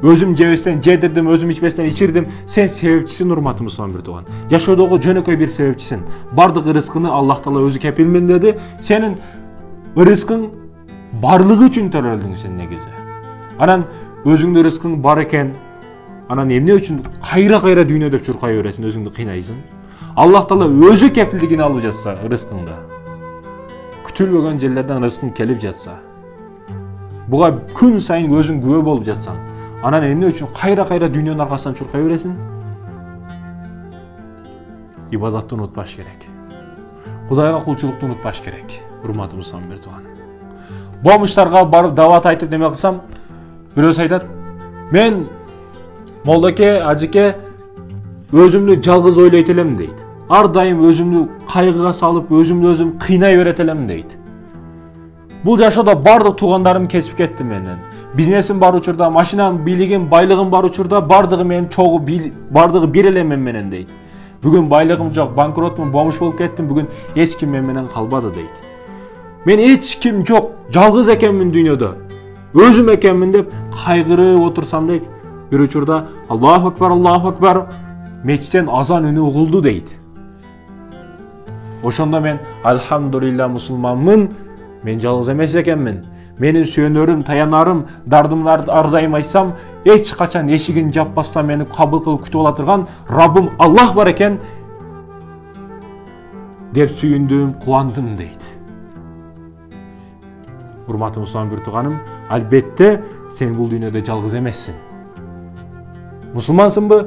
Өзүм жебестен жедирдим, өзүм ичпестен ичирдим. Сен себепчисиң, урматтуу мусулман бир тууган. Жашоодогу жөнөкөй бир себепчисиң. Бардык рызкыны Аллах Таала өзү кепилмендеди. Сенин рызкың барлыгы үчүн төрөлдүң сен негизи. Анан өзүңдүн рызкың бар экен. Анан эмне үчүн кайра дүйнөдө чуркай бересиң, өзүңдү кыйнайсың? Аллах Таала өзү кепилдигин алып жатса рызкыңда. Күтүлбөгөн жерлерден рызкың келип жатса. Буга күн сайын өзүң күбө болуп жатсаң, анан эмне үчүн кайра дүйнөнүн аркасынан чуркай бересиң? Ибадатты унутпаш керек. Кудайга кулчулукту унутпаш керек. Урматтуу мусулман бир тууганым. Бомуштарга барып дават айтып неме кылсам, бирөөсү айтат: "Мен молдоке, ажыке өзүмдү жалгыз ойлойт элем" дейт. Ар дайым өзүмдү кайгыга салып, өзүм кыйнай берет элем дейт. Бул жашоодо бардык туугандарым кесип кетти менен. Бизнесим бар учурда, машинам, бийлигим, байлыгым бар учурда бардыгы менин чогуу бардыгы бир эле мен менен дейт. Бүгүн байлыгым жок, банкротмун, бомуш болуп кеттим, бүгүн эч ким мен менен калбады дейт. Мен эч ким жок, жалгыз экенмин дүйнөдө. Өзүм экенмин деп кайгырып отурсам дейт. Бир учурда Аллаху акбар, мечиттен азан үнү угулду дейт. Ошондо мен альхамдулилла мусулманмын, мен жалгыз эмес экенмин. Менин сүйөнөрүм, таянарым, дардымдар ар дайым айтсам, эч качан эшигин жаппастан мени кабыл кылып күтүп ала турган Раббым Аллах бар экен деп сүйүндүм, кубандым дейт. Урматтуу мусулман бир тууганым, албетте сен бул дүйнөдө жалгыз эмессиң. Мусулмансыңбы?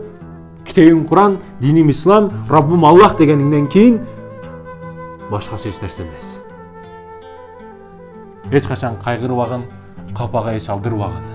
Китебиң Куран, диним Ислам, Раббым Аллах дегениңден кийин башкасы эч нерсе эмес. Эч качан кайгырбагын, капага эч алдырбагын.